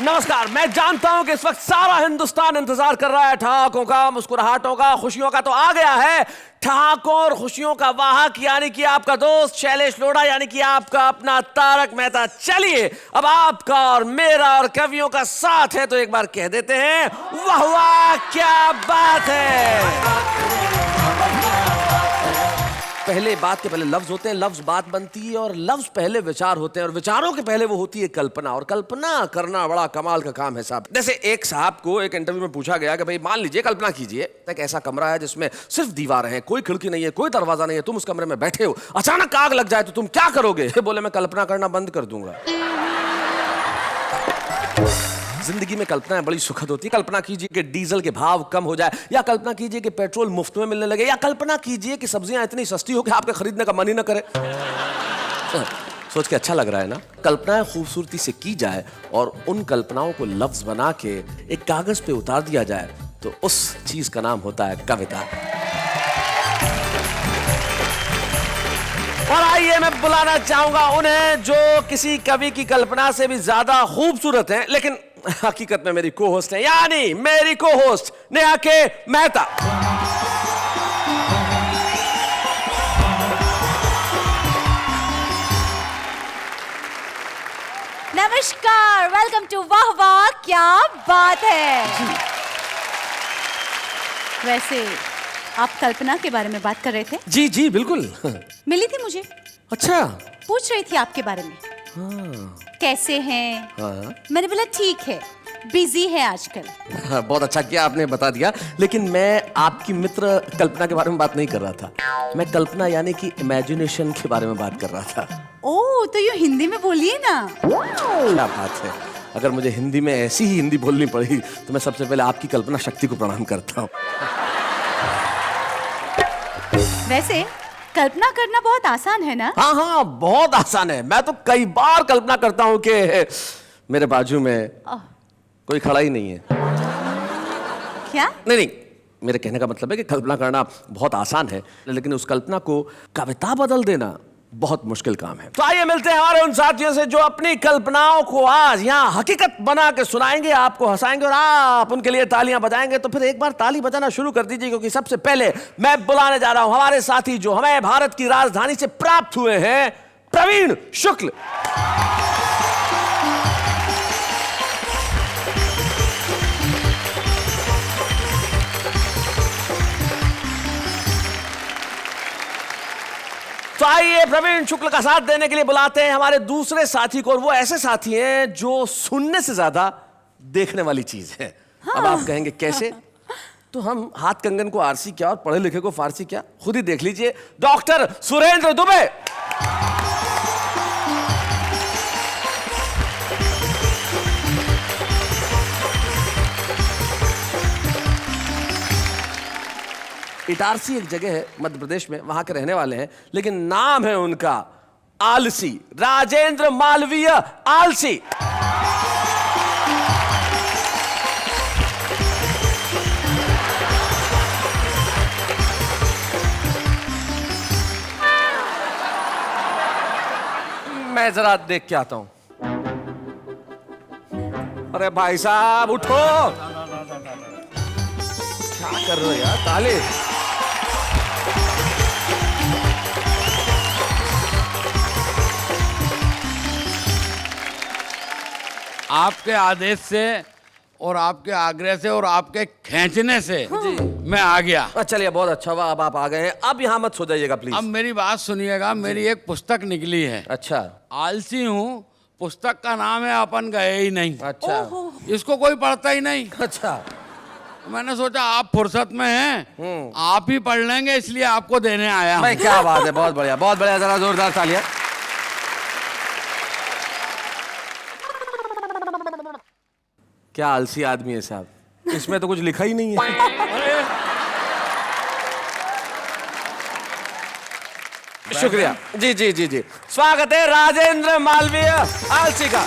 नमस्कार। मैं जानता हूं कि इस वक्त सारा हिंदुस्तान इंतजार कर रहा है ठहाकों का, मुस्कुराहटों का, खुशियों का। तो आ गया है ठहाकों और खुशियों का वाहक, यानी कि आपका दोस्त शैलेश लोढ़ा, यानी कि आपका अपना तारक मेहता। चलिए, अब आपका और मेरा और कवियों का साथ है तो एक बार कह देते हैं, वाह वाह क्या बात है। पहले बात के पहले लफ्ज होते हैं, लफ्ज बात बनती है, और लफ्ज पहले विचार होते हैं, और विचारों के पहले वो होती है कल्पना। और कल्पना करना बड़ा कमाल का काम है साहब। जैसे एक साहब को एक इंटरव्यू में पूछा गया कि भाई मान लीजिए, कल्पना कीजिए एक ऐसा कमरा है जिसमें सिर्फ दीवारें हैं, कोई खिड़की नहीं है, कोई दरवाजा नहीं है, तुम उस कमरे में बैठे हो, अचानक आग लग जाए तो तुम क्या करोगे? बोले, मैं कल्पना करना बंद कर दूंगा। जिंदगी में कल्पनाएं बड़ी सुखद होती है। कल्पना कीजिए कि डीजल के भाव कम हो जाए, या कल्पना कीजिए कि पेट्रोल मुफ्त में मिलने लगे, या कल्पना कीजिए कि सब्जियां इतनी सस्ती हो कि आपके खरीदने का मन ही ना करे। सोच के अच्छा लग रहा है ना? कल्पनाएं खूबसूरती से की जाए और उन कल्पनाओं को लफ्ज बना के एक कागज पे उतार दिया जाए तो उस चीज का नाम होता है कविता। और आइए, मैं बुलाना चाहूंगा उन्हें जो किसी कवि की कल्पना से भी ज्यादा खूबसूरत हैं, लेकिन हकीकत में मेरी को होस्ट है, यानी मेरी को होस्ट नेहा के मेहता। नमस्कार, वेलकम टू वाह वाह क्या बात है। वैसे आप कल्पना के बारे में बात कर रहे थे? जी जी बिल्कुल। मिली थी मुझे। अच्छा, पूछ रही थी आपके बारे में। हाँ। कैसे हैं? हाँ। मैंने बोला ठीक है, बिजी है आजकल। हाँ, बहुत अच्छा किया आपने बता दिया, लेकिन मैं आपकी मित्र कल्पना के बारे में बात नहीं कर रहा था। मैं कल्पना यानी कि इमेजिनेशन के बारे में बात कर रहा था। ओह, तो यूँ हिंदी में बोलिए ना। क्या बात है, अगर मुझे हिंदी में ऐसी ही हिंदी बोलनी पड़ी तो मैं सबसे पहले आपकी कल्पना शक्ति को प्रणाम करता हूँ। वैसे कल्पना करना बहुत आसान है ना? हाँ हाँ, बहुत आसान है। मैं तो कई बार कल्पना करता हूँ कि मेरे बाजू में कोई खड़ा ही नहीं है। क्या? नहीं, मेरे कहने का मतलब है कि कल्पना करना बहुत आसान है, लेकिन उस कल्पना को कविता बदल देना बहुत मुश्किल काम है। तो आइए मिलते हैं हमारे उन साथियों से जो अपनी कल्पनाओं को आज यहाँ हकीकत बना के सुनाएंगे, आपको हंसाएंगे और आप उनके लिए तालियां बजाएंगे। तो फिर एक बार ताली बजाना शुरू कर दीजिए, क्योंकि सबसे पहले मैं बुलाने जा रहा हूं हमारे साथी जो हमें भारत की राजधानी से प्राप्त हुए हैं, प्रवीण शुक्ल। तो आइए प्रवीण शुक्ल का साथ देने के लिए बुलाते हैं हमारे दूसरे साथी को, और वो ऐसे साथी हैं जो सुनने से ज्यादा देखने वाली चीज है। हाँ। अब आप कहेंगे कैसे? तो हम हाथ कंगन को आरसी क्या और पढ़े लिखे को फारसी क्या, खुद ही देख लीजिए। डॉक्टर सुरेंद्र दुबे। इटारसी एक जगह है मध्य प्रदेश में, वहां के रहने वाले हैं, लेकिन नाम है उनका आलसी, राजेंद्र मालवीय आलसी। मैं जरा देख के आता हूं। अरे भाई साहब उठो, क्या कर रहे हो यार? ताली। आपके आदेश से और आपके आग्रह से और आपके खींचने से मैं आ गया। चलिए, बहुत अच्छा हुआ अब आप आ गए हैं। अब यहाँ मत सो जाइएगा प्लीज। अब मेरी बात सुनिएगा, मेरी एक पुस्तक निकली है। अच्छा। आलसी हूँ, पुस्तक का नाम है अपन गए ही नहीं। अच्छा। इसको कोई पढ़ता ही नहीं। अच्छा। मैंने सोचा आप फुर्सत में हैं, आप ही पढ़ लेंगे, इसलिए आपको देने आया हूँ। क्या बात है, बहुत बढ़िया, बहुत बढ़िया। जरा जोरदार तालियां। क्या आलसी आदमी है साहब, इसमें तो कुछ लिखा ही नहीं है। शुक्रिया जी जी जी जी। स्वागत है राजेंद्र मालवीय आलसी का।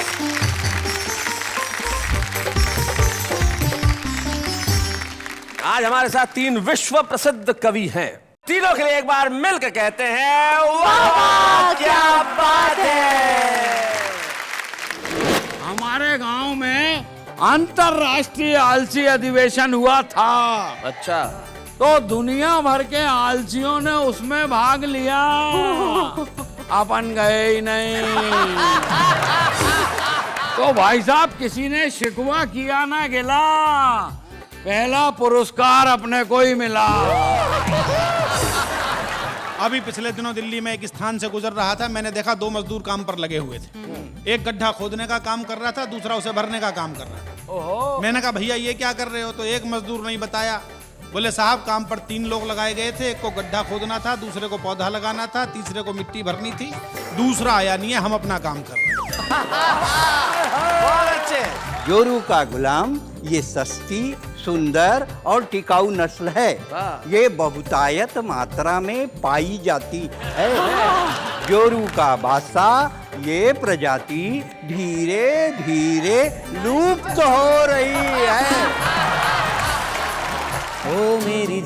आज हमारे साथ तीन विश्व प्रसिद्ध कवि हैं। तीनों के लिए एक बार मिलकर कहते हैं वाह वाह क्या बात है। हमारे गांव में अंतरराष्ट्रीय आलसी अधिवेशन हुआ था। अच्छा, तो दुनिया भर के आलसियों ने उसमें भाग लिया, अपन गए ही नहीं। तो भाई साहब किसी ने शिकवा किया ना गिला, पहला पुरस्कार अपने को ही मिला। अभी पिछले दिनों दिल्ली में एक स्थान से गुजर रहा था, मैंने देखा 2 मजदूर काम पर लगे हुए थे। एक गड्ढा खोदने का काम कर रहा था, दूसरा उसे भरने का काम कर रहा था। मैंने कहा भैया ये क्या कर रहे हो? तो एक मजदूर नहीं बताया, बोले साहब काम पर 3 लोग लगाए गए थे, एक को गड्ढा खोदना था, दूसरे को पौधा लगाना था, तीसरे को मिट्टी भरनी थी, दूसरा आया नहीं है, हम अपना काम कर रहे हैं। बहुत अच्छे। जोरू का गुलाम ये सस्ती, सुंदर और टिकाऊ नस्ल है। ये बहुतायत मात्रा में पाई जाती है। जोरू का बादशाह ये प्रजाति धीरे धीरे लुप्त हो रही है। ओ मेरी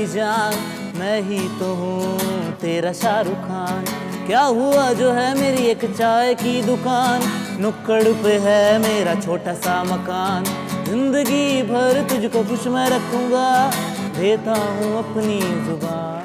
जान, मैं ही तो हूँ तेरा शाहरुख खान। क्या हुआ जो है मेरी एक चाय की दुकान, नुक्कड़ पे है मेरा छोटा सा मकान। जिंदगी भर तुझको खुश मैं रखूंगा, देता हूँ अपनी जुबान।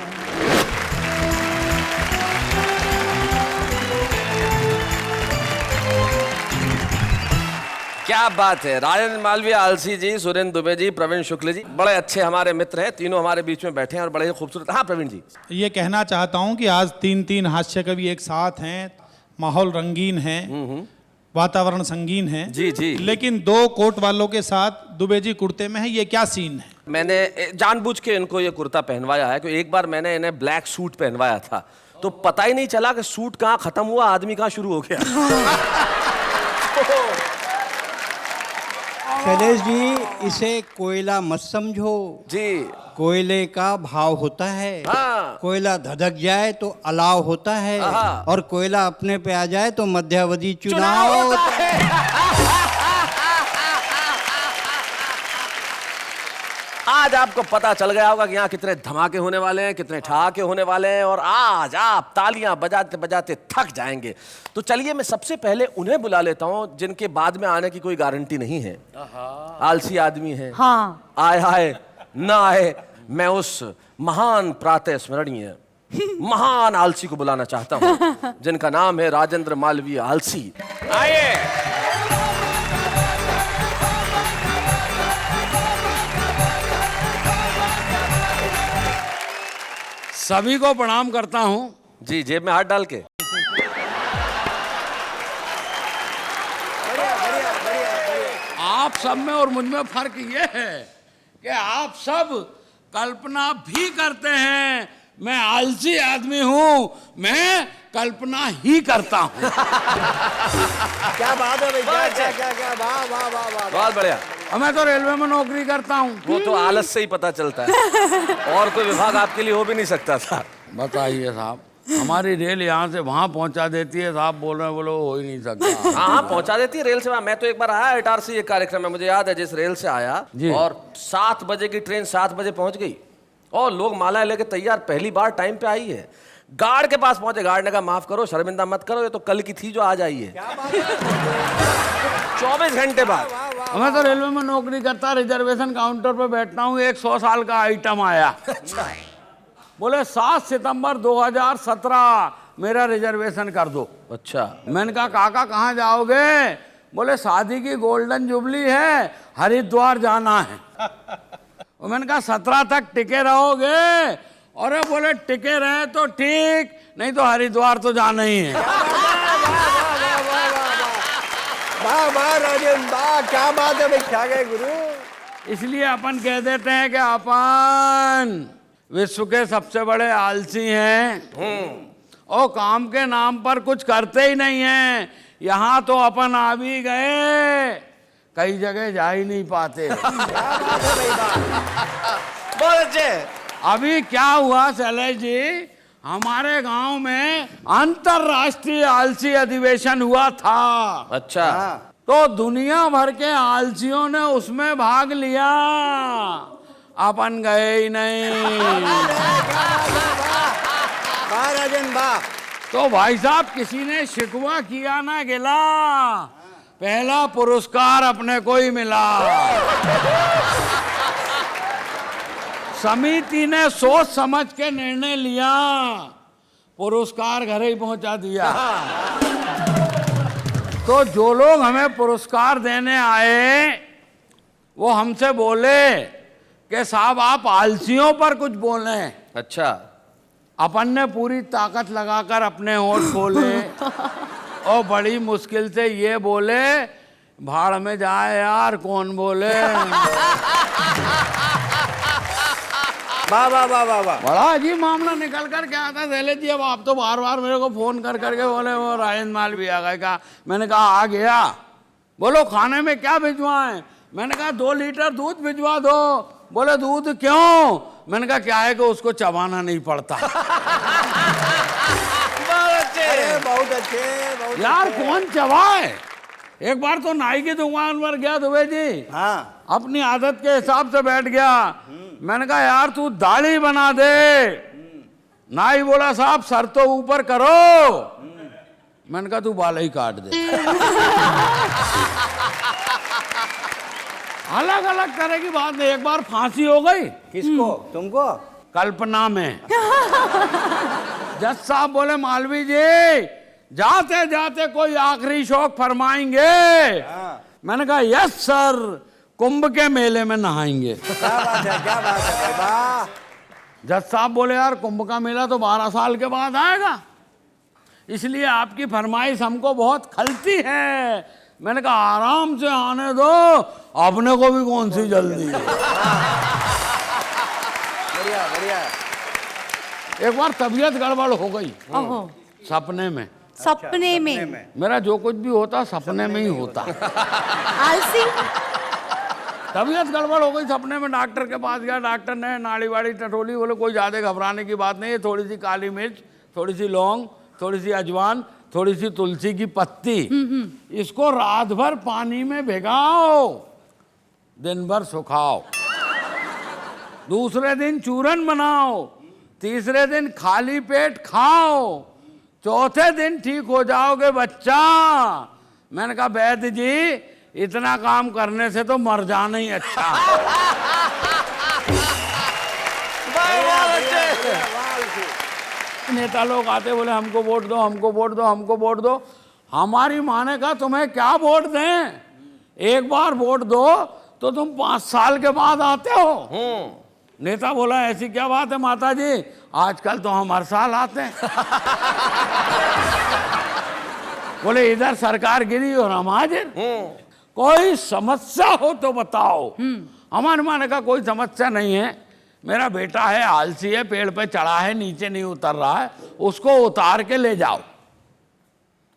क्या बात है। राजेंद्र मालवीय आलसी जी, सुरेंद्र दुबे जी, प्रवीण शुक्ल जी, बड़े अच्छे हमारे मित्र हैं, तीनों हमारे बीच में बैठे हैं और बड़े खूबसूरत। हाँ प्रवीण जी, ये कहना चाहता हूं कि आज 3 हास्य कवि एक साथ हैं, माहौल रंगीन है, वातावरण संगीन है। जी जी। लेकिन 2 कोट वालों के साथ दुबे जी कुर्ते में है, ये क्या सीन है? मैंने जानबूझ के इनको ये कुर्ता पहनवाया है, क्योंकि एक बार मैंने इन्हें ब्लैक सूट पहनवाया था, तो पता ही नहीं चला कि सूट कहाँ खत्म हुआ, आदमी कहाँ शुरू हो गया। शैलेश जी, इसे कोयला मत समझो जी। कोयले का भाव होता है। हाँ। कोयला धधक जाए तो अलाव होता है, हाँ। और कोयला अपने पे आ जाए तो मध्यावधि चुनाव होता है। आज आपको पता चल गया होगा कि यहाँ कितने धमाके होने वाले हैं, कितने ठहाके होने वाले हैं, और आज आप तालियां बजाते बजाते थक जाएंगे। तो चलिए मैं सबसे पहले उन्हें बुला लेता हूँ जिनके बाद में आने की कोई गारंटी नहीं है। आलसी आदमी है, हाँ। आए ना आए। मैं उस महान प्रातः स्मरणीय महान आलसी को बुलाना चाहता हूँ जिनका नाम है राजेंद्र मालवीय आलसी। आइए। सभी को प्रणाम करता हूँ। जी, जेब में हाथ डाल के। आप सब में और मुझ में फर्क ये है कि आप सब कल्पना भी करते हैं, मैं आलसी आदमी हूँ, मैं कल्पना ही करता हूँ। क्या बात है भाई, क्या वाह वाह वाह वाह। बहुत बढ़िया। और मैं तो रेलवे में नौकरी करता हूँ। वो तो आलस से ही पता चलता है, और कोई विभाग आपके लिए हो भी नहीं सकता था। बताइए साहब, हमारी रेल यहाँ से वहाँ पहुँचा देती है, साहब बोल रहे हैं, बोलो हो ही नहीं सकता। हाँ, पहुंचा देती है रेल से। मैं तो एक बार आया इटारसी, ये कार्यक्रम में मुझे याद है, जिस रेल से आया और 7 बजे की ट्रेन 7 बजे पहुंच गई, और लोग मालाएं लेके तैयार, पहली बार टाइम पे आई है। गार्ड के पास पहुंचे, गार्ड ने कहा माफ करो, शर्मिंदा मत करो, ये तो कल की थी जो आज आई है। 24 घंटे बाद। मैं तो रेलवे में नौकरी करता, रिजर्वेशन काउंटर पे बैठता हूँ, एक 100 साल का आइटम आया। बोले 7 सितंबर 2017 मेरा रिजर्वेशन कर दो। अच्छा। मैंने कहा काका कहाँ जाओगे? बोले शादी की गोल्डन जुबली है, हरिद्वार जाना है। और मैंने कहा 17 तक टिके रहोगे? और बोले टिके रहे तो ठीक, नहीं तो हरिद्वार तो जाना ही है। वाह वाह राजेंद्र, वाह क्या बात है भाई, क्या गए गुरु। इसलिए अपन कह देते हैं कि अपन विश्व के सबसे बड़े आलसी हैं, और काम के नाम पर कुछ करते ही नहीं हैं। यहाँ तो अपन आ भी गए, कई जगह जा ही नहीं पाते। बहुत अच्छे। अभी क्या हुआ शैलेश जी, हमारे गांव में अंतरराष्ट्रीय आलसी अधिवेशन हुआ था। अच्छा। तो दुनिया भर के आलसियों ने उसमें भाग लिया, अपन गए ही नहीं। वाह राजन वाह। तो भाई साहब किसी ने शिकवा किया ना गिला, पहला पुरस्कार अपने को ही मिला। समिति ने सोच समझ के निर्णय लिया, पुरस्कार घर ही पहुंचा दिया। तो जो लोग हमें पुरस्कार देने आए वो हमसे बोले कि साहब आप आलसियों पर कुछ बोले। अच्छा, अपन ने पूरी ताकत लगाकर अपने होठ खोले और बड़ी मुश्किल से ये बोले, भाड़ में जाए यार कौन बोले। वाह वाह वाह वाह वाह। बड़ा अजीब मामला निकल कर क्या आता है जी। अब आप तो बार बार मेरे को फोन कर करके बोले वो राजेंद्र माल भी आ गए। कहा, मैंने कहा आ गया। बोलो खाने में क्या भिजवाएं? मैंने कहा 2 लीटर दूध भिजवा दो। बोले दूध क्यों? मैंने कहा क्या है कि उसको चबाना नहीं पड़ता। अरे बहुत अच्छे यार कौन चबाए? एक बार तो नाई की दुकान पर गया दुबे जी, हाँ अपनी आदत के हिसाब से बैठ गया। मैंने कहा यार तू दाढ़ी बना दे। नाई बोला साहब सर तो ऊपर करो। मैंने कहा तू बाल ही काट दे। अलग अलग तरह की बात है। एक बार फांसी हो गई। किसको? तुमको? कल्पना में। जज साहब बोले मालवी जी जाते जाते कोई आखिरी शौक फरमाएंगे? मैंने कहा यस सर, कुंभ के मेले में नहाएंगे। क्या बात है, क्या बात है, वाह। जज साहब बोले यार कुंभ का मेला तो 12 साल के बाद आएगा, इसलिए आपकी फरमाइश हमको बहुत खलती है। मैंने कहा आराम से आने दो, अपने को भी कौन सी जल्दी है। बढ़िया बढ़िया। एक बार तबीयत गड़बड़ हो गई ओहो, सपने में। सपने में? मेरा जो कुछ भी होता सपने में ही होता। आलसी? तबीयत गड़बड़ हो गई सपने में। डॉक्टर के पास गया, डॉक्टर ने नाड़ी वाड़ी टटोली। बोले कोई ज़्यादा घबराने की बात नहीं है, थोड़ी सी काली मिर्च, थोड़ी सी लौंग, थोड़ी सी अजवान, थोड़ी सी तुलसी की पत्ती, इसको रात भर पानी में भिगाओ, दिन भर सुखाओ, दूसरे दिन चूरन बनाओ, तीसरे दिन खाली पेट खाओ, चौथे दिन ठीक हो जाओगे बच्चा। मैंने कहा वैद्य जी इतना काम करने से तो मर जाना ही अच्छा। नेता लोग आते बोले हमको वोट दो, हमको वोट दो, हमको वोट दो। हमारी माँ ने कहा तुम्हें क्या वोट दें? एक बार वोट दो तो तुम 5 साल के बाद आते हो। नेता बोला ऐसी क्या बात है माता जी, आजकल तो हम हर साल आते हैं। बोले इधर सरकार गिरी और हम हाजिर। कोई समस्या हो तो बताओ। हमारे माँ ने कहा कोई समस्या नहीं है, मेरा बेटा है आलसी है, पेड़ पे चढ़ा है नीचे नहीं उतर रहा है, उसको उतार के ले जाओ।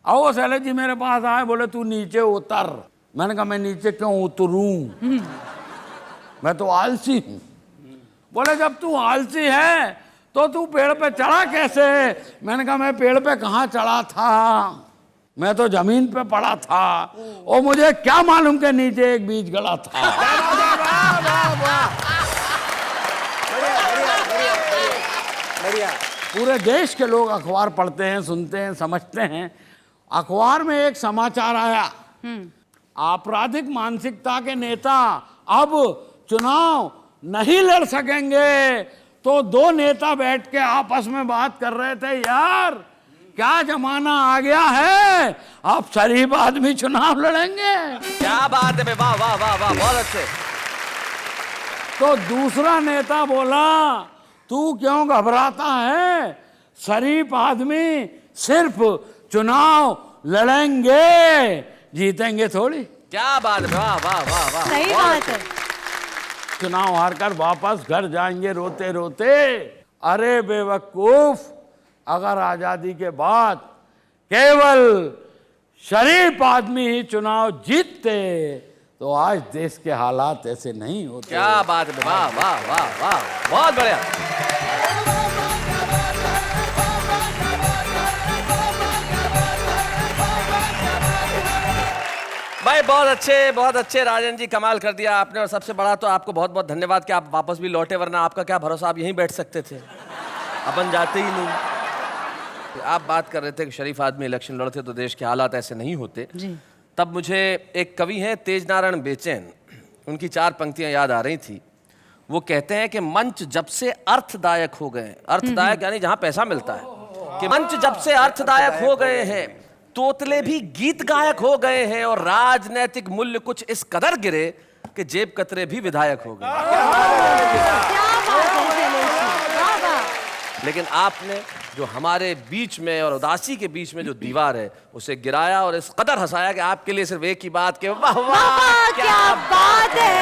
आओ सैले जी मेरे पास आए, बोले तू नीचे उतर। मैंने कहा मैं नीचे क्यों उतरूं, मैं तो आलसी हूं। बोले जब तू आलसी है तो तू पेड़ पे चढ़ा कैसे? मैंने कहा मैं पेड़ पे कहाँ चढ़ा था, मैं तो जमीन पे पड़ा था और मुझे क्या मालूम के नीचे एक बीज गड़ा था। बढ़िया। पूरे देश के लोग अखबार पढ़ते हैं, सुनते हैं, समझते हैं। अखबार में एक समाचार आया, आपराधिक मानसिकता के नेता अब चुनाव नहीं लड़ सकेंगे। तो 2 नेता बैठ के आपस में बात कर रहे थे, यार क्या जमाना आ गया है, अब शरीफ आदमी चुनाव लड़ेंगे। क्या बात है, वाह वाह वाह वाह, बहुत अच्छे। तो दूसरा नेता बोला तू क्यों घबराता है, शरीफ आदमी सिर्फ चुनाव लड़ेंगे, जीतेंगे थोड़ी। क्या बात है, वाह वाह वाह वाह, सही बहुत बात अच्छे। है। चुनाव हारकर वापस घर जाएंगे रोते रोते। अरे बेवकूफ, अगर आजादी के बाद केवल शरीफ आदमी ही चुनाव जीतते तो आज देश के हालात ऐसे नहीं होते। क्या बात है, वाह वाह वाह वाह, बहुत बढ़िया। भाई बहुत अच्छे राजन जी, कमाल कर दिया आपने। और सबसे बड़ा तो आपको बहुत बहुत धन्यवाद कि आप वापस भी लौटे, वरना आपका क्या भरोसा, आप यहीं बैठ सकते थे, अपन जाते ही नहीं। आप बात कर रहे थे कि शरीफ आदमी इलेक्शन लड़ते तो देश के हालात ऐसे नहीं होते जी। तब मुझे एक कवि हैं तेज नारायण बेचैन, उनकी 4 पंक्तियां याद आ रही थी। वो कहते हैं कि मंच जब से अर्थदायक हो गए, अर्थदायक यानी जहां पैसा मिलता है, कि मंच जब से अर्थदायक हो गए हैं तोतले भी गीत गायक हो गए हैं और राजनैतिक मूल्य कुछ इस कदर गिरे कि जेब कतरे भी विधायक हो गए। क्या बात है शैलेश जी, वाह वाह। लेकिन आपने जो हमारे बीच में और उदासी के बीच में जो दीवार है उसे गिराया और इस कदर हंसाया कि आपके लिए सिर्फ एक ही बात कि वाह वाह वाह, क्या बात है।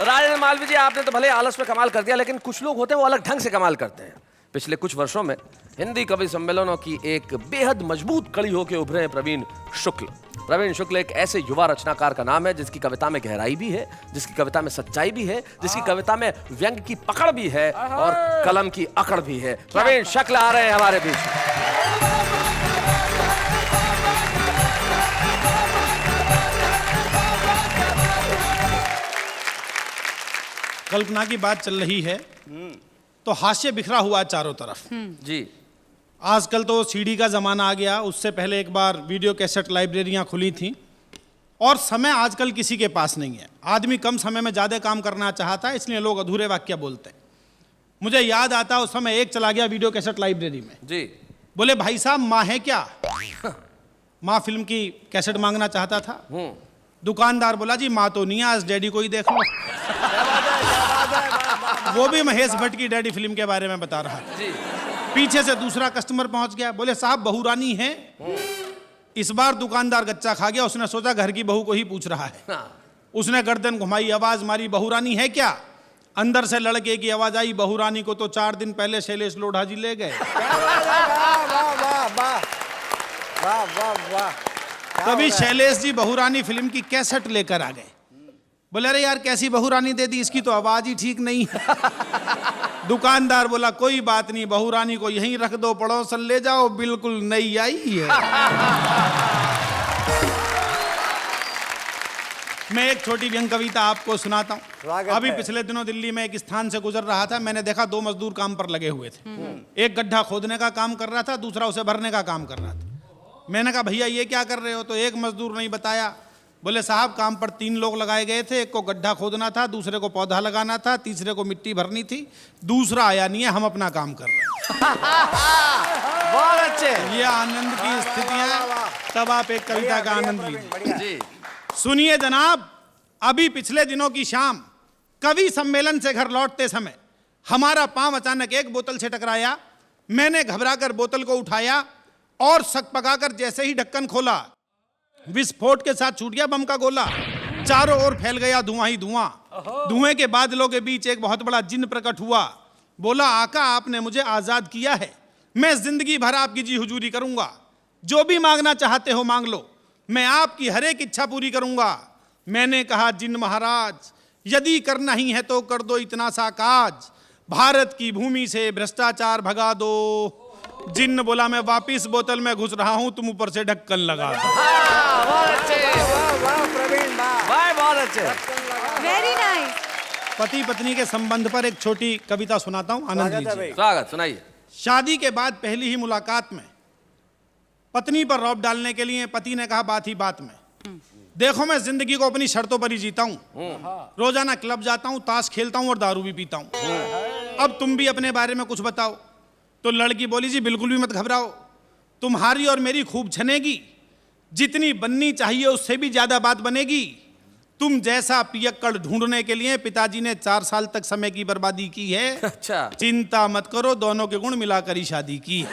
राजेंद्र मालवीय जी, आपने तो भले आलस में कमाल कर दिया, लेकिन कुछ लोग होते हैं वो अलग ढंग से कमाल करते हैं। पिछले कुछ वर्षों में हिंदी कवि सम्मेलनों की एक बेहद मजबूत कड़ी होकर उभरे हैं प्रवीण शुक्ल। प्रवीण शुक्ल एक ऐसे युवा रचनाकार का नाम है जिसकी कविता में गहराई भी है, जिसकी कविता में सच्चाई भी है, जिसकी कविता में व्यंग की पकड़ भी है और कलम की अकड़ भी है। प्रवीण शुक्ल आ रहे हैं हमारे बीच। कल्पना की बात चल रही है तो हास्य बिखरा हुआ है चारों तरफ। जी, आजकल तो सीडी का जमाना आ गया, उससे पहले एक बार वीडियो कैसेट लाइब्रेरियां खुली थी और समय आजकल किसी के पास नहीं है। आदमी कम समय में ज़्यादा काम करना चाहता है, इसलिए लोग अधूरे वाक्य बोलते हैं। मुझे याद आता उस समय एक चला गया वीडियो कैसेट लाइब्रेरी में, जी, बोले भाई साहब माँ है क्या? माँ फिल्म की कैसेट मांगना चाहता था। दुकानदार बोला जी माँ तो नहीं है, आज डैडी को ही देख लो। वो भी महेश भट्ट की डैडी फिल्म के बारे में बता रहा था। जी। पीछे से दूसरा कस्टमर पहुंच गया, बोले साहब बहू रानी है। इस बार दुकानदार गच्चा खा गया, उसने सोचा घर की बहू को ही पूछ रहा है। उसने गर्दन घुमाई, आवाज मारी, बहू रानी है क्या? अंदर से लड़के की आवाज आई, बहू रानी को तो 4 दिन पहले शैलेश लोढ़ा जी ले गए। तभी शैलेश जी बहू रानी फिल्म की कैसेट लेकर आ गए। बोले अरे यार कैसी बहू रानी दे दी, इसकी तो आवाज ही ठीक नहीं है। दुकानदार बोला कोई बात नहीं, बहू रानी को यहीं रख दो, पड़ोसन ले जाओ, बिल्कुल नई आई है। मैं एक छोटी व्यंग कविता आपको सुनाता हूँ। अभी पिछले दिनों दिल्ली में एक स्थान से गुजर रहा था, मैंने देखा 2 मजदूर काम पर लगे हुए थे। एक गड्ढा खोदने का काम कर रहा था, दूसरा उसे भरने का काम कर रहा था। मैंने कहा भैया ये क्या कर रहे हो? तो एक मजदूर नहीं बताया। बोले साहब काम पर 3 लोग लगाए गए थे, एक को गड्ढा खोदना था, दूसरे को पौधा लगाना था, तीसरे को मिट्टी भरनी थी, दूसरा आया नहीं है, हम अपना काम कर रहे हैं। बहुत अच्छे। ये आनंद की स्थितियां, तब आप एक कविता का आनंद लीजिए। जी, सुनिए जनाब, अभी पिछले दिनों की शाम कवि सम्मेलन से घर लौटते समय हमारा पांव अचानक एक बोतल से टकराया। मैंने घबराकर बोतल को उठाया और सक पकाकर जैसे ही ढक्कन खोला, विस्फोट के साथ छूट गया बम का गोला। चारों ओर फैल गया धुआं ही धुआं। धुएं के बादलों के बीच एक बहुत बड़ा जिन्न प्रकट हुआ। बोला आका आपने मुझे आजाद किया है, मैं जिंदगी भर आपकी जी हुजूरी करूंगा। जो भी मांगना चाहते हो मांग लो, मैं आपकी हर एक इच्छा पूरी करूंगा। मैंने कहा जिन्न महाराज यदि करना ही है तो कर दो इतना सा काज, भारत की भूमि से भ्रष्टाचार भगा दो। जिन्न बोला मैं वापिस बोतल में घुस रहा हूं, तुम ऊपर से ढक्कन लगा दो। बहुत अच्छे, बहुत अच्छे। Very nice. पति पत्नी के संबंध पर एक छोटी कविता सुनाता हूं, आनंद लीजिए। स्वागत, सुनाइए। शादी के बाद पहली ही मुलाकात में पत्नी पर रौब डालने के लिए पति ने कहा बात ही बात में, देखो मैं जिंदगी को अपनी शर्तों पर ही जीता हूं। रोजाना क्लब जाता हूं, ताश खेलता हूं और दारू भी पीता हूं। अब तुम भी अपने बारे में कुछ बताओ। तो लड़की बोली जी बिल्कुल भी मत घबराओ, तुम्हारी और मेरी खूब छनेगी, जितनी बननी चाहिए उससे भी ज्यादा बात बनेगी। तुम जैसा पियक्कड़ ढूंढने के लिए पिताजी ने 4 साल तक समय की बर्बादी की है। अच्छा, चिंता मत करो, दोनों के गुण मिलाकर ही शादी की है।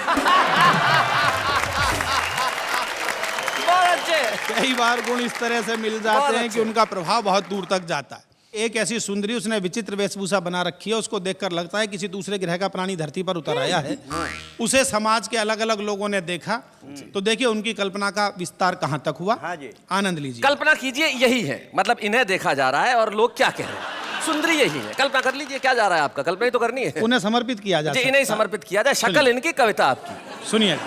बहुत अच्छे। कई बार गुण इस तरह से मिल जाते हैं कि उनका प्रभाव बहुत दूर तक जाता है। एक ऐसी सुंदरी, उसने विचित्र वेशभूषा बना रखी है, उसको देखकर लगता है किसी दूसरे ग्रह का प्राणी धरती पर उतर आया है। उसे समाज के अलग अलग लोगों ने देखा, तो देखिए उनकी कल्पना का विस्तार कहां तक हुआ। आनंद लीजिए। कल्पना कीजिए यही है, मतलब इन्हें देखा जा रहा है और लोग क्या कह रहे हैं। सुंदरी यही है, कल्पना कर लीजिए क्या जा रहा है आपका, कल्पना ही तो करनी है। उन्हें समर्पित किया जाए, इन्हें समर्पित किया जाए, शक्ल इनकी, कविता आपकी। सुनिए।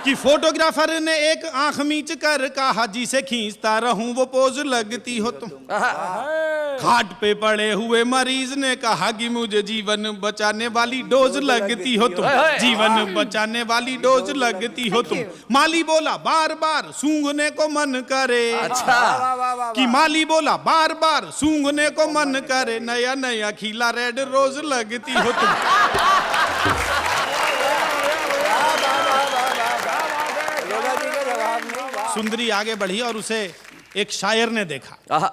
कि फोटोग्राफर ने एक आंख मीच कर कहा, जिसे खींचता रहूं वो पोज लगती हो तुम। खाट पे पड़े हुए मरीज ने कहा कि मुझे जीवन बचाने वाली डोज लगती हो तुम, जीवन बचाने वाली डोज लगती हो तुम। माली बोला बार बार सूंघने को मन करे, अच्छा कि माली बोला बार बार सूंघने को मन करे, नया नया खिला रेड रोज लगती हो तुम। सुंदरी आगे बढ़ी और उसे एक शायर ने देखा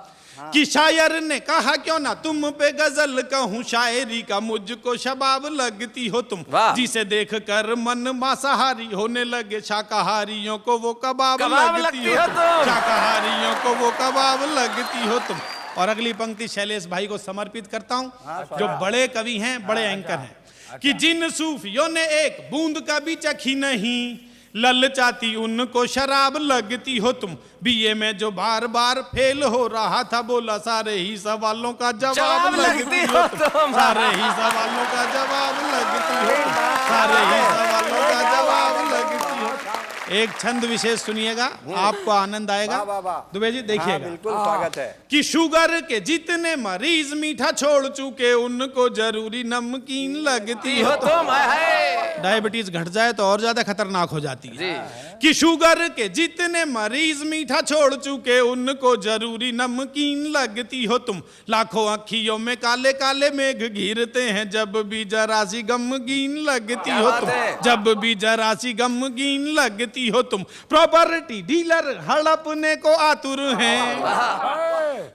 कि शायर ने कहा, क्यों ना तुम पे गजल कहूँ, शायरी का मुझको शबाब लगती हो तुम। जिसे देख कर मन मांसाहारी होने लगे, शाकाहारियों को वो कबाब लगती हो तुम, शाकाहारियों को वो कबाब लगती हो तुम। और अगली पंक्ति शैलेश भाई को समर्पित करता हूँ, जो बड़े कवि हैं, बड़े एंकर हैं, कि जिन सूफियों ने एक बूंद का भी चखी नहीं, ललचाती उनको शराब लगती हो तुम। बीए में जो बार बार फेल हो रहा था, बोला सारे ही सवालों का जवाब लगती हो तुम, सारे ही सवालों का जवाब लगती हो तुम, सारे ही सवालों का जवाब लगती हो। एक छंद विशेष सुनिएगा, आपको आनंद आएगा। दुबे जी देखिएगा, बिल्कुल स्वागत है। कि शुगर के जितने मरीज मीठा छोड़ चुके, उनको जरूरी नमकीन लगती हो तुम। डायबिटीज घट जाए तो और ज्यादा खतरनाक हो जाती है। कि शुगर के जितने मरीज मीठा छोड़ चुके, उनको जरूरी नमकीन लगती हो तुम। लाखों अखियों में काले काले मेघ घिरते हैं, जब भी जरा सी गमगीन लगती हो तुम, जब भी जरा सी गमगीन लगती हो तुम। प्रॉपर्टी डीलर हड़पने को आतुर हैं,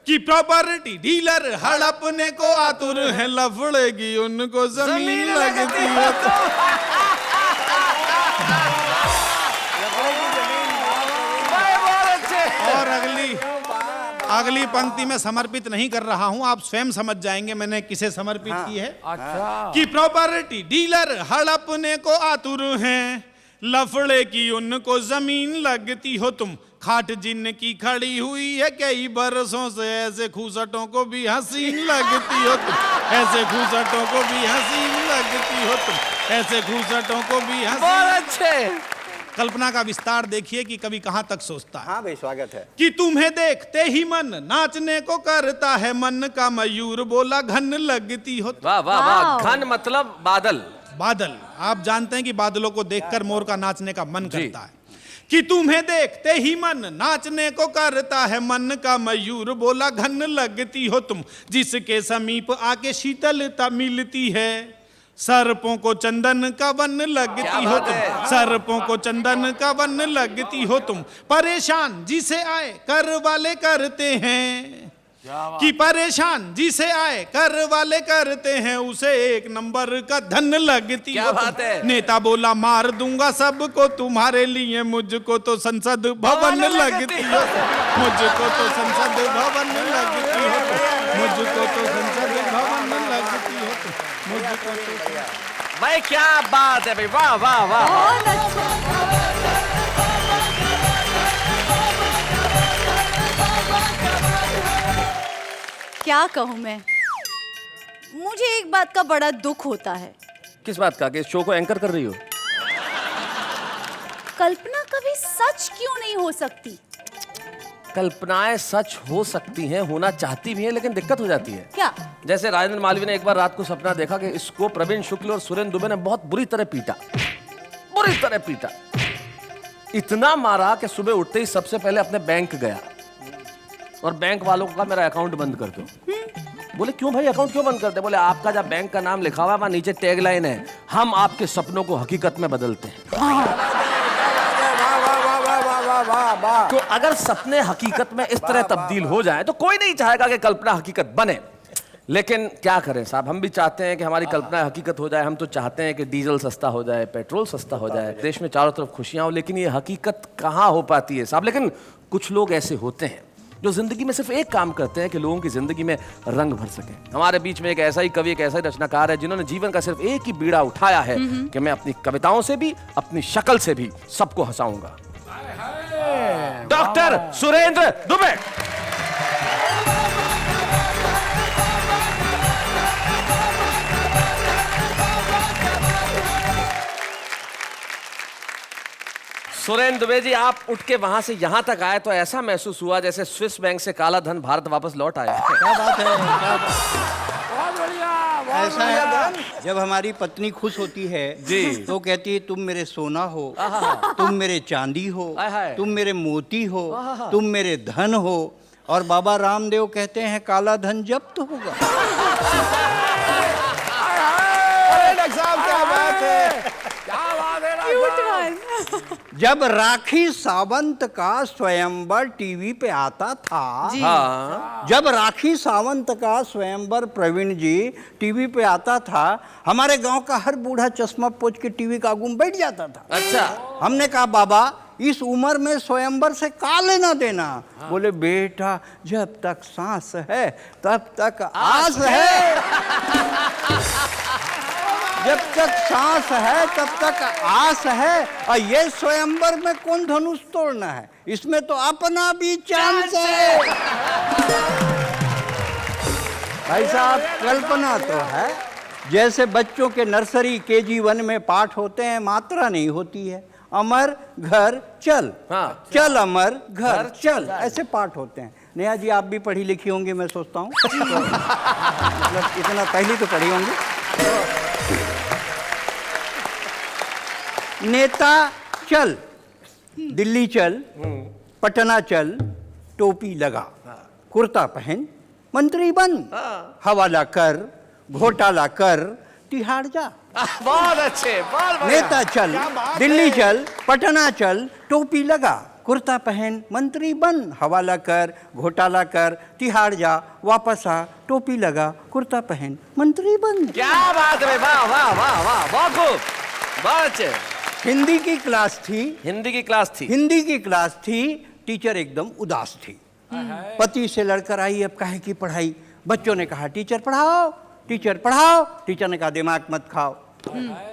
कि प्रॉपर्टी डीलर हड़पने को आतुर हैं, लफड़ेगी उनको जमीन लगती हो तुम। और अगली पंक्ति में समर्पित नहीं कर रहा हूं, आप स्वयं समझ जाएंगे मैंने किसे समर्पित की है। अच्छा। कि प्रॉपर्टी डीलर हड़पने को आतुर हैं, लफड़े की उनको जमीन लगती हो तुम। खाट जिनकी खड़ी हुई है कई बरसों से, ऐसे खूसटों को भी हसीन लगती हो तुम, ऐसे खूसटों को भी हसीन लगती हो तुम, ऐसे खूसटों को भी हसीन। बहुत अच्छे। कल्पना का विस्तार देखिए कि कवि कहां तक सोचता है। हाँ भाई स्वागत है। कि तुम्हें देखते ही मन नाचने को करता है, मन का मयूर बोला घन लगती हो। वाह वाह वाह। घन मतलब बादल। बादल, आप जानते हैं कि बादलों को देखकर मोर का नाचने का मन करता है। कि तुम्हें देखते ही मन नाचने को करता है, मन का मयूर बोला घन लगती हो तुम। जिसके समीप आके शीतलता मिलती है, सर्पों को चंदन का वन लगती हो तुम, सर्पों को चंदन का वन लगती हो तुम। परेशान जिसे आए कर वाले करते हैं, कि परेशान जिसे आए कर वाले करते हैं, उसे एक नंबर का धन लगती हो तुम। नेता बोला मार दूंगा सबको तुम्हारे लिए, मुझको तो संसद भवन लगती हो, मुझको तो संसद भवन लगती हो, मुझको तो संसद भवन लगती हो, मुझको तो। भाई क्या बात है भाई, वाह वाह वाह। क्या कहूँ मैं, मुझे एक बात का बड़ा दुख होता है। किस बात का? कि शो को एंकर कर रही हो? कल्पना कभी सच क्यों नहीं हो सकती? कल्पनाएं सच हो सकती हैं, होना चाहती भी हैं, लेकिन दिक्कत हो जाती है। क्या? जैसे राजेंद्र मालवीय ने एक बार रात को सपना देखा कि इसको प्रवीण शुक्ल और सुरेंद्र दुबे ने बहुत बुरी तरह पीटा, बुरी तरह पीटा, इतना मारा कि सुबह उठते ही सबसे पहले अपने बैंक गया और बैंक वालों का मेरा अकाउंट बंद कर दो। बोले क्यों भाई, अकाउंट क्यों बंद करते? बोले आपका जब बैंक का नाम लिखा हुआ है वहां नीचे टैगलाइन है, हम आपके सपनों को हकीकत में बदलते हैं। तो अगर सपने हकीकत में इस तरह तब्दील हो जाए तो कोई नहीं चाहेगा कि कल्पना हकीकत बने। लेकिन क्या करें साहब, हम भी चाहते हैं कि हमारी कल्पना हकीकत हो जाए। हम तो चाहते हैं कि डीजल सस्ता हो जाए, पेट्रोल सस्ता हो जाए, देश में चारों तरफ खुशियां हो, लेकिन ये हकीकत कहाँ हो पाती है साहब। लेकिन कुछ लोग ऐसे होते हैं जो जिंदगी में सिर्फ एक काम करते हैं कि लोगों की जिंदगी में रंग भर सके। हमारे बीच में एक ऐसा ही कवि, एक ऐसा ही रचनाकार है जिन्होंने जीवन का सिर्फ एक ही बीड़ा उठाया है कि मैं अपनी कविताओं से भी, अपनी शक्ल से भी सबको हंसाऊंगा। डॉक्टर सुरेंद्र दुबे। सुरेंद्र दुबे जी, आप उठ के वहां से यहाँ तक आए तो ऐसा महसूस हुआ जैसे स्विस बैंक से काला धन भारत वापस लौट आया। क्या बात है, क्या बात। बहुत बढ़िया, बहुत ऐसा है, जब हमारी पत्नी खुश होती है जी। तो कहती है तुम मेरे सोना हो, तुम मेरे चांदी हो, आहाय। तुम मेरे मोती हो, तुम मेरे धन हो। और बाबा रामदेव कहते हैं काला धन जब्त होगा। अरे डॉक्टर साहब क्या बात है। क्या बात है ना। Cute one. जब राखी सावंत का स्वयंवर टीवी पे आता था, हाँ। जब राखी सावंत का स्वयंवर प्रवीण जी टीवी पे आता था, हमारे गांव का हर बूढ़ा चश्मा पोंछ के टीवी का आगू में बैठ जाता था। अच्छा। हमने कहा बाबा इस उम्र में स्वयंवर से का लेना देना। बोले बेटा जब तक सांस है तब तक आस है। जब तक सांस है तब तक आस है। और ये स्वयंवर में कौन धनुष तोड़ना है, इसमें तो अपना भी चांस है। भाई साहब कल्पना तो है, जैसे बच्चों के नर्सरी KG1 में पाठ होते हैं, मात्रा नहीं होती है। अमर घर चल, हाँ। चल अमर घर चल, ऐसे पाठ होते हैं। नेहा जी आप भी पढ़ी लिखी होंगी मैं सोचता हूँ, तो मतलब इतना पहली तो पढ़ी होंगी। नेता चल, दिल्ली चल, पटना चल, टोपी लगा, कुर्ता पहन, मंत्री बन, हवाला कर, घोटाला कर, तिहाड़ जा। बहुत अच्छे, बहुत बढ़िया। नेता चल, दिल्ली चल, पटना चल, टोपी लगा, कुर्ता पहन, मंत्री बन, हवाला कर, घोटाला कर, तिहाड़ जा, वापस आ, टोपी लगा, कुर्ता पहन, मंत्री बन। क्या बात है, वाह वाह वाह वाह, बहुत खूब, बहुत अच्छे। हिंदी की क्लास थी, हिंदी की क्लास थी। हिंदी की क्लास थी, टीचर एकदम उदास थी। पति से लड़कर आई, अब काहे की पढ़ाई। बच्चों ने कहा टीचर पढ़ाओ, टीचर पढ़ाओ। टीचर ने कहा दिमाग मत खाओ,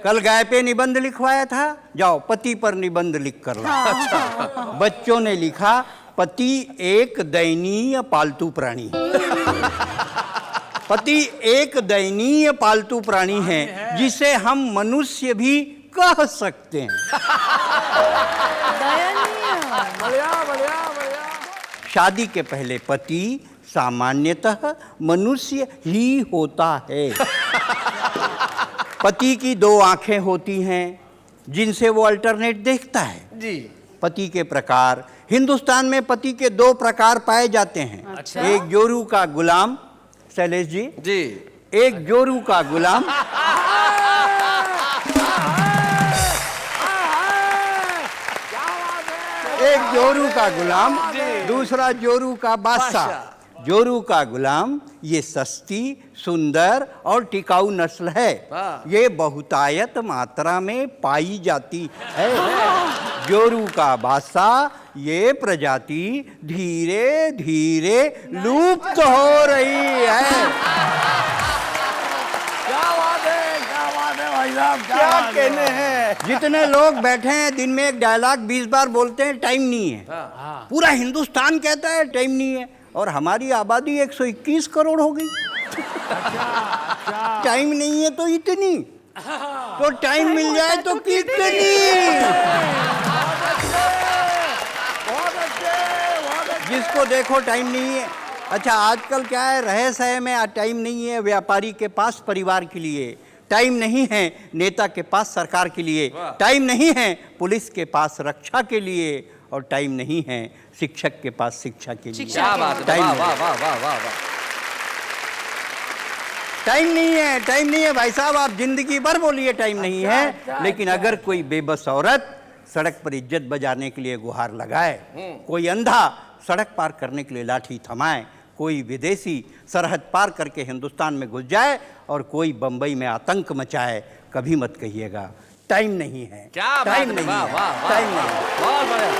कल गाय पे निबंध लिखवाया था, जाओ पति पर निबंध लिख कर लाओ। बच्चों ने लिखा पति एक दयनीय पालतू प्राणी है। पति एक दयनीय पालतू प्राणी है जिसे हम मनुष्य भी कह सकते हैं। बढ़िया बढ़िया बढ़िया। शादी के पहले पति सामान्यतः मनुष्य ही होता है। पति की दो आंखें होती हैं जिनसे वो अल्टरनेट देखता है। जी। पति के प्रकार, हिंदुस्तान में पति के दो प्रकार पाए जाते हैं। अच्छा। एक जोरू का गुलाम, शैलेश जी, जी। एक जोरू का गुलाम, एक जोरू का गुलाम, दूसरा जोरू का बादशाह। जोरू का गुलाम ये सस्ती, सुंदर और टिकाऊ नस्ल है। ये बहुतायत मात्रा में पाई जाती है। जोरू का बादशाह ये प्रजाति धीरे धीरे लुप्त हो रही है। क्या बात है भाई साहब, क्या कहने हैं। जितने लोग बैठे हैं दिन में एक डायलॉग 20 बार बोलते हैं, टाइम नहीं है। पूरा हिंदुस्तान कहता है टाइम नहीं है, और हमारी आबादी 121 करोड़ हो गई। टाइम नहीं है तो इतनी, तो टाइम मिल जाए तो कितनी। जिसको देखो टाइम नहीं है। अच्छा आजकल क्या है, रहे सहे में टाइम नहीं है व्यापारी के पास परिवार के लिए, टाइम नहीं है नेता के पास सरकार के लिए, टाइम नहीं है पुलिस के पास रक्षा के लिए, और टाइम नहीं है शिक्षक के पास शिक्षा के लिए। क्या बात है, टाइम वाह नहीं वाह है। वाह वाह वाह वाह। टाइम नहीं है, टाइम नहीं है भाई साहब, आप जिंदगी भर बोलिए टाइम नहीं है, लेकिन अगर कोई बेबस औरत सड़क पर इज्जत बजाने के लिए गुहार लगाए, कोई अंधा सड़क पार करने के लिए लाठी थमाए, कोई विदेशी सरहद पार करके हिंदुस्तान में घुस जाए, और कोई बंबई में आतंक मचाए, कभी मत कहिएगा टाइम नहीं है। क्या बात टाइम है, नहीं वाह है, वाह वाह, टाइम नहीं है। बहुत बढ़िया।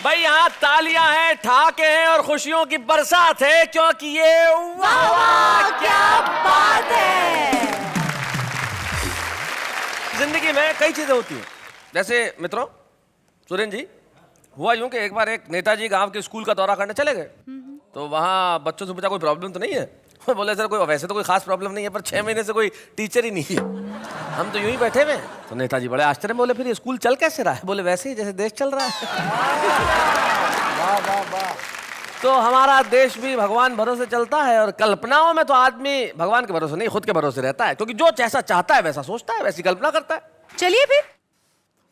भाई यहाँ तालियां हैं, ठहाके हैं और खुशियों की बरसात है, क्योंकि ये वाह वाह क्या बात है। जिंदगी में कई चीजें होती हैं। जैसे मित्रों, सुरेंद्र जी, हुआ यूं कि एक बार एक नेताजी गांव के स्कूल का दौरा करने चले गए, तो वहाँ बच्चों से पूछा कोई प्रॉब्लम तो नहीं है। वो बोले सर कोई वैसे तो कोई खास प्रॉब्लम नहीं है, पर 6 महीने से कोई टीचर ही नहीं है, हम तो यूं ही बैठे हुए हैं। तो नेताजी बड़े आश्चर्य में बोले फिर ये स्कूल चल कैसे रहा है? बोले वैसे ही जैसे देश चल रहा है। वाह वाह वाह। तो हमारा देश भी भगवान भरोसे चलता है, और कल्पनाओं में तो आदमी भगवान के भरोसे नहीं खुद के भरोसे रहता है, क्योंकि जो जैसा चाहता है वैसा सोचता है, वैसी कल्पना करता है। चलिए फिर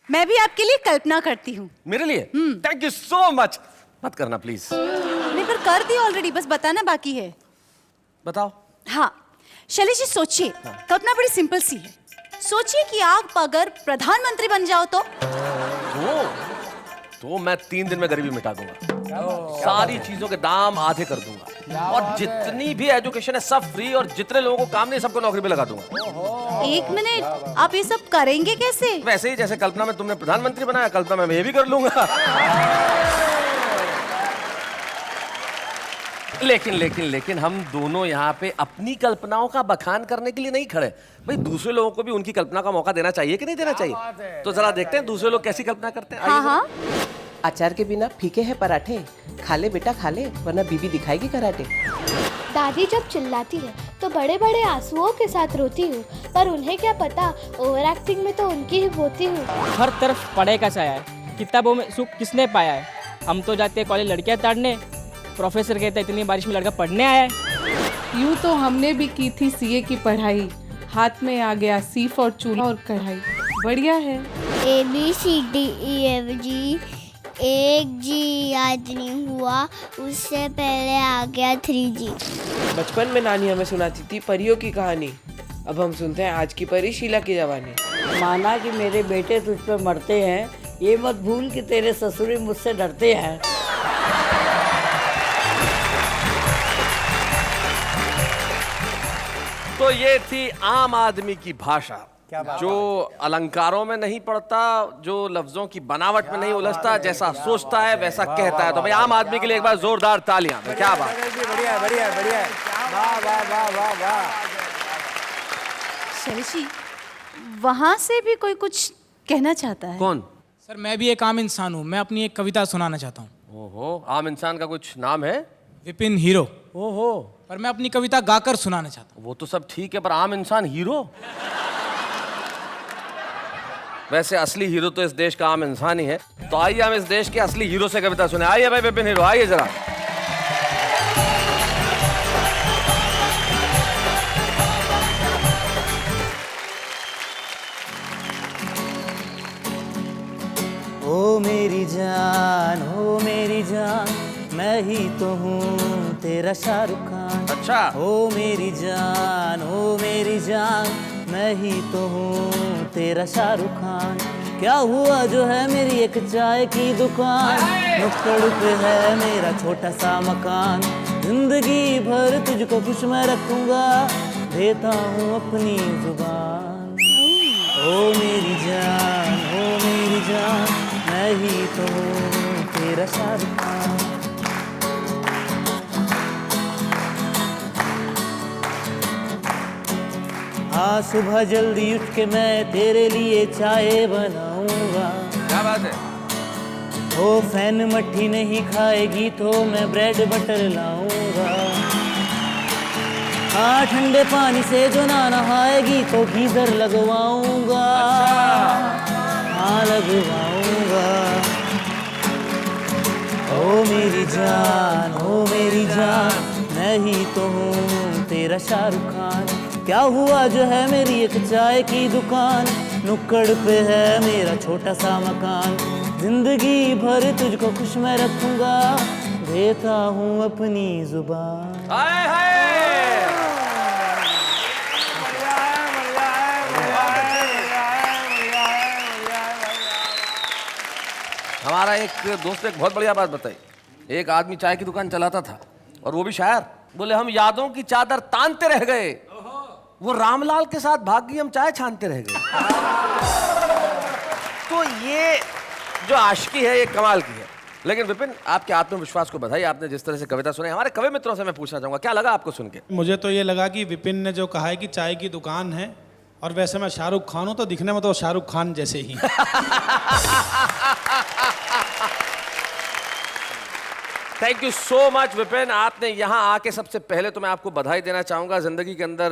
मैं भी आपके लिए कल्पना करती हूँ। मेरे लिए थैंक यू सो मच। मत करना प्लीज। नहीं पर कर दी ऑलरेडी, बस बताना बाकी है। बताओ। हाँ शैलेश जी सोचिए, कल्पना बड़ी सिंपल सी है। सोचिए कि आप अगर प्रधानमंत्री बन जाओ तो मैं 3 दिन में गरीबी मिटा दूंगा, सारी चीजों के दाम आधे कर दूंगा, और जितनी भी एजुकेशन है सब फ्री, और जितने लोगों को काम नहीं सबको नौकरी पे लगा दूंगा। 1 मिनट, आप ये सब करेंगे कैसे? वैसे ही जैसे कल्पना में तुमने प्रधानमंत्री बनाया, कल्पना में ये भी कर लूंगा। लेकिन हम दोनों यहाँ पे अपनी कल्पनाओं का बखान करने के लिए नहीं खड़े भाई, दूसरे लोगों को भी उनकी कल्पना का मौका देना चाहिए कि नहीं देना चाहिए? तो जरा देखते हैं दूसरे लोग कैसी कल्पना करते हैं। हाँ हाँ। अचार के बिना फीके हैं पराठे, खा ले बेटा खा ले, वरना बीबी दिखाएगी कराटे। दादी जब चिल्लाती है तो बड़े बड़े आंसुओं के साथ रोती हूँ, पर उन्हें क्या पता ओवर एक्टिंग में तो उनकी ही होती हूँ। हर तरफ पढ़ाई का साया है, किताबों में सुख किसने पाया है? हम तो जाते हैं कॉलेज लड़कियां ताड़ने, प्रोफेसर कहता है इतनी बारिश में लड़का पढ़ने आया है। यूँ तो हमने भी की थी सीए की पढ़ाई, हाथ में आ गया सीफ और चूल्हा और कढ़ाई। बढ़िया है। ABCDEFG 1G याद नहीं हुआ, उससे पहले आ गया 3G। बचपन में नानी हमें सुनाती थी परियों की कहानी, अब हम सुनते हैं आज की परी शीला की जवानी। माना कि मेरे बेटे तुझ पे मरते हैं, ये मत भूल कि तेरे ससुरी मुझसे डरते हैं। तो ये थी आम आदमी की भाषा, जो अलंकारों में नहीं पड़ता, जो लफ्जों की बनावट में नहीं उलझता, जैसा सोचता है वैसा कहता है। तो भाई आम आदमी के लिए एक बार जोरदार तालियां। क्या बात। बढ़िया बढ़िया बढ़िया। वाह वाह वाह वाह वाह। शैलेश जी वहां से भी कोई कुछ कहना चाहता है? कौन? सर मैं भी एक आम इंसान हूँ, मैं अपनी एक कविता सुनाना चाहता हूँ। ओहो, आम इंसान का कुछ नाम है? विपिन हीरो। ओहो, पर मैं अपनी कविता गाकर सुनाना चाहता हूँ। वो तो सब ठीक है, पर आम इंसान हीरो? वैसे असली हीरो तो इस देश का आम इंसान ही है। तो आइए हम इस देश के असली हीरो से कविता सुने। आइए भाई विपिन हीरो, आइए जरा। ओ मेरी जान मैं ही तो हूँ तेरा शाहरुख खान। अच्छा। ओ मेरी जान मैं ही तो हूँ तेरा शाहरुख खान। क्या हुआ जो है मेरी एक चाय की दुकान, नुक्कड़ पे है मेरा छोटा सा मकान। जिंदगी भर तुझको खुश मैं रखूंगा, देता हूँ अपनी जुबान। ओ मेरी जान मैं ही तो हूँ तेरा शाहरुख खान। हाँ सुबह जल्दी उठ के मैं तेरे लिए चाय बनाऊंगा। क्या बात है। ओ फैन मट्ठी नहीं खाएगी तो मैं ब्रेड बटर लाऊंगा। हाँ ठंडे पानी से जो ना नहाएगी तो गीजर लगवाऊंगा। हाँ लगवाऊंगा। ओ मेरी जान मैं ही तो हूँ तेरा शाहरुख खान। क्या हुआ जो है मेरी एक चाय की दुकान, नुक्कड़ पे है मेरा छोटा सा मकान। जिंदगी भर तुझको खुश मैं रखूंगा, देता हूँ अपनी जुबान। हाय हाय। हमारा एक दोस्त एक बहुत बढ़िया बात बताई। एक आदमी चाय की दुकान चलाता था, और वो भी शायर। बोले हम यादों की चादर तानते रह गए, वो रामलाल के साथ भाग गई, हम चाय छानते रह गए। तो ये जो आशिकी है ये कमाल की है। लेकिन विपिन आपके आत्मविश्वास को बधाई, आपने जिस तरह से कविता सुनाई। हमारे कवि मित्रों से मैं पूछना चाहूंगा, क्या लगा आपको सुन के? मुझे तो ये लगा कि विपिन ने जो कहा है कि चाय की दुकान है, और वैसे मैं शाहरुख खान हूं, तो दिखने में तो शाहरुख खान जैसे ही। Thank you so much Vipin. आपने यहाँ आके सबसे पहले तो मैं आपको बधाई देना चाहूँगा। ज़िंदगी के अंदर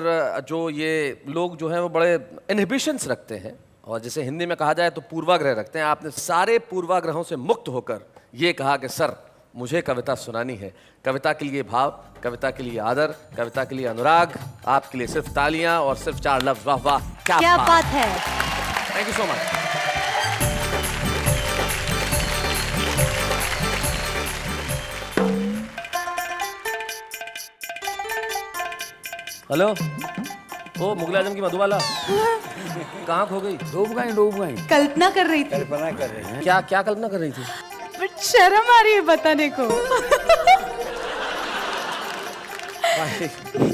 जो ये लोग जो हैं वो बड़े इनहिबिशंस रखते हैं और जैसे हिंदी में कहा जाए तो पूर्वाग्रह रखते हैं। आपने सारे पूर्वाग्रहों से मुक्त होकर ये कहा कि सर मुझे कविता सुनानी है। कविता के लिए भाव, कविता के लिए आदर, कविता के लिए अनुराग, आपके लिए सिर्फ तालियां और सिर्फ 4 लफ्ज। वाह वाह, क्या बात है। Thank you so much. Hello, ओ मुगल आजम की मधुबाला कहाँ खो गई? डूब गई। कल्पना कर रही थी। कल्पना कर रहे हैं। क्या क्या कल्पना कर रही थी? बट शर्म आ रही है बताने को।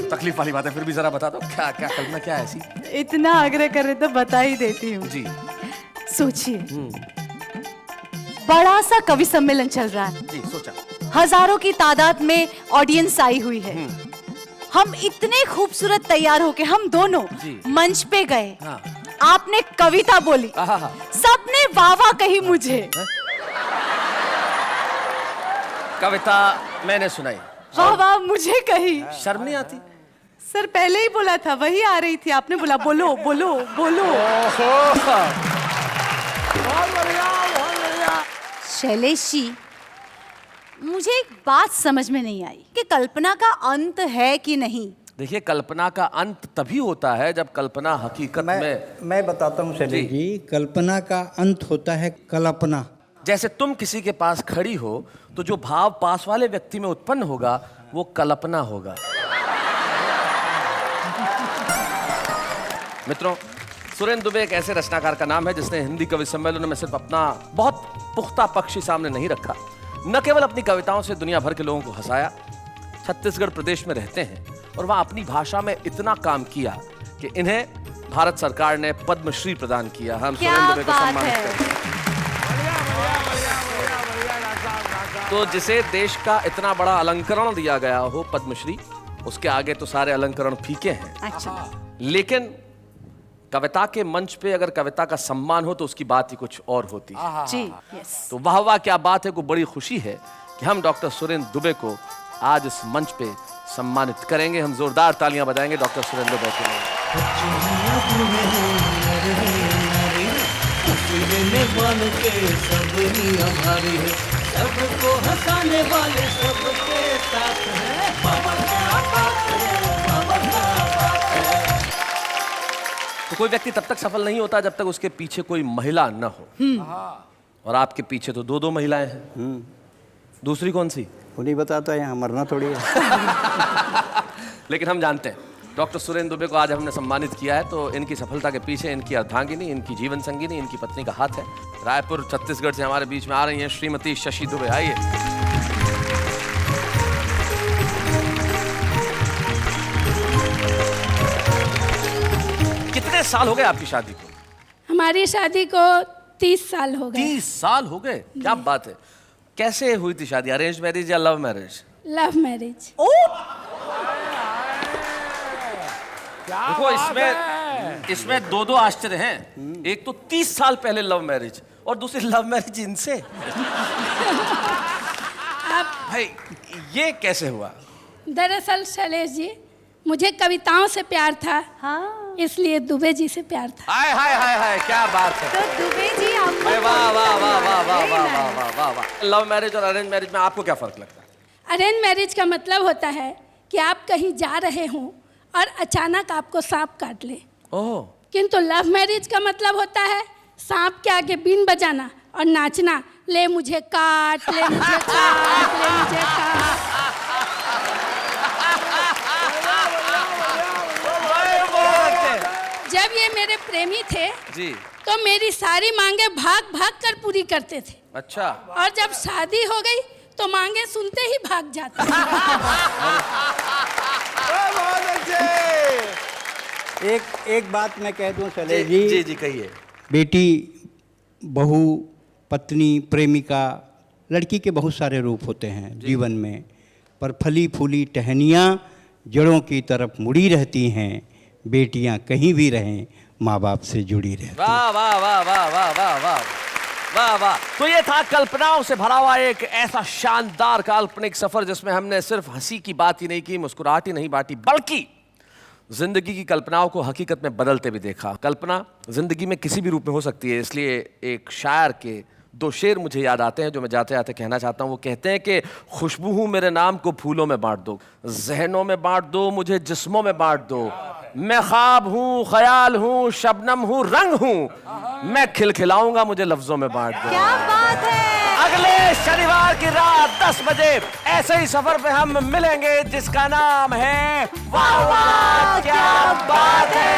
तकलीफ वाली बात है, फिर भी जरा बता दो क्या क्या कल्पना क्या है ऐसी? इतना आग्रह कर रहे तो बता ही देती हूँ। जी सोचिए, बड़ा सा कवि सम्मेलन चल रहा है। जी सोचा। हजारों की तादाद में ऑडियंस आई हुई है। हम इतने खूबसूरत तैयार होके हम दोनों मंच पे गए। हाँ। आपने कविता बोली, सबने वाह वाह कही मुझे। कविता मैंने सुनाई, वाह वाह मुझे कही। शर्म नहीं आती? सर पहले ही बोला था, वही आ रही थी, आपने बोला बोलो बोलो बोलो। शैलेश जी, मुझे एक बात समझ में नहीं आई कि कल्पना का अंत है कि नहीं। देखिए, कल्पना का अंत तभी होता है जब कल्पना हकीकत में। मैं बताता हूँ शैलेश जी, कल्पना का अंत होता है कल्पना। जैसे तुम किसी के पास खड़ी हो तो जो भाव पास वाले व्यक्ति में उत्पन्न होगा वो कल्पना होगा। मित्रों, सुरेंद्र दुबे एक ऐसे रचनाकार का नाम है जिसने हिंदी कवि सम्मेलनों में सिर्फ अपना बहुत पुख्ता पक्ष ही सामने नहीं रखा, न केवल अपनी कविताओं से दुनिया भर के लोगों को हंसाया। छत्तीसगढ़ प्रदेश में रहते हैं और वहाँ अपनी भाषा में इतना काम किया कि इन्हें भारत सरकार ने पद्मश्री प्रदान किया। हम सुरेंद्र दुबे को सम्मानित करते हैं। तो जिसे देश का इतना बड़ा अलंकरण दिया गया हो पद्मश्री, उसके आगे तो सारे अलंकरण फीके हैं। अच्छा। लेकिन कविता के मंच पे अगर कविता का सम्मान हो तो उसकी बात ही कुछ और होती है। जी, यस। तो वाह वाह क्या बात है, को बड़ी खुशी है कि हम डॉक्टर सुरेंद्र दुबे को आज इस मंच पे सम्मानित करेंगे। हम जोरदार तालियां बजाएंगे डॉक्टर सुरेंद्र दुबे के लिए। सबको हंसाने वाले सबके साथ हैं, बाबा क्या बात है, बाबा क्या बात है। तो कोई व्यक्ति तब तक सफल नहीं होता जब तक उसके पीछे कोई महिला न हो। और आपके पीछे तो 2 महिलाएं हैं। दूसरी कौन सी? उन्हीं बताता है, यहाँ मरना थोड़ी है। लेकिन हम जानते हैं डॉक्टर सुरेंद्र दुबे को आज हमने सम्मानित किया है तो इनकी सफलता के पीछे इनकी अर्धांगिनी, इनकी जीवन संगिनी, इनकी पत्नी का हाथ है। रायपुर छत्तीसगढ़ से हमारे बीच में आ रही हैं श्रीमती शशि दुबे। आइए। कितने साल हो गए आपकी शादी को? हमारी शादी को 30 साल हो गए। 30 साल हो गए, क्या बात है। कैसे हुई थी शादी, अरेंज मैरिज या लव मैरिज? Love marriage. देखो इसमें 2 आश्चर्य हैं। एक तो 30 साल पहले लव मैरिज और दूसरी लव मैरिज इनसे। भाई ये कैसे हुआ? दरअसल शैलेश जी, मुझे कविताओं से प्यार था। हाँ। इसलिए दुबे जी से प्यार था। हाय हाय हाय हाय, क्या बात है। तो दुबे जी आपको वाह वाह वाह वाह वाह वाह वाह वाह वाह वाह। लव मैरिज और अरेंज मैरिज में आपको क्या फर्क लगता है? अरेंज मैरिज का मतलब होता है कि आप कहीं जा रहे हों और अचानक आपको सांप काट ले। ओह। किंतु लव मैरिज का मतलब होता है सांप के आगे बीन बजाना और नाचना, ले मुझे काट, ले मुझे काट, ले मुझे काट। जब ये मेरे प्रेमी थे जी, तो मेरी सारी मांगे भाग भाग कर पूरी करते थे। अच्छा। और जब शादी हो गई तो मांगे सुनते ही भाग जाते। एक बात मैं कह दूं शैलेश जी। जी जी कहिए। बेटी, बहू, पत्नी, प्रेमिका, लड़की के बहुत सारे रूप होते हैं जीवन में, पर फली फूली टहनियाँ जड़ों की तरफ मुड़ी रहती हैं। बेटियां कहीं भी रहें, माँ बाप से जुड़ी रहती हैं। वाह वाह वाह वाह वाह वाह वाह। वाह वाह। तो ये था कल्पनाओं से भरा हुआ एक ऐसा शानदार काल्पनिक सफर जिसमें हमने सिर्फ हंसी की बात ही नहीं की, मुस्कुराहट ही नहीं बांटी, बल्कि जिंदगी की कल्पनाओं को हकीकत में बदलते भी देखा। कल्पना जिंदगी में किसी भी रूप में हो सकती है, इसलिए एक शायर के 2 शेर मुझे याद आते हैं जो मैं जाते जाते कहना चाहता हूँ। वो कहते हैं कि खुशबू हूँ मेरे नाम को फूलों में बांट दो, जहनों में बांट दो, मुझे जिस्मों में बांट दो। मैं ख्वाब हूँ, ख्याल हूँ, शबनम हूँ, रंग हूँ, मैं खिलखिलाऊंगा, मुझे लफ्जों में बांट दो। क्या बात है। अगले शनिवार की रात 10 बजे ऐसे ही सफर पे हम मिलेंगे जिसका नाम है वाह वाह क्या बात है।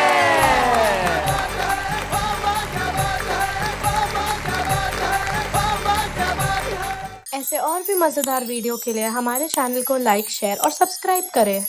ऐसे और भी मज़ेदार वीडियो के लिए हमारे चैनल को लाइक, शेयर और सब्सक्राइब करें।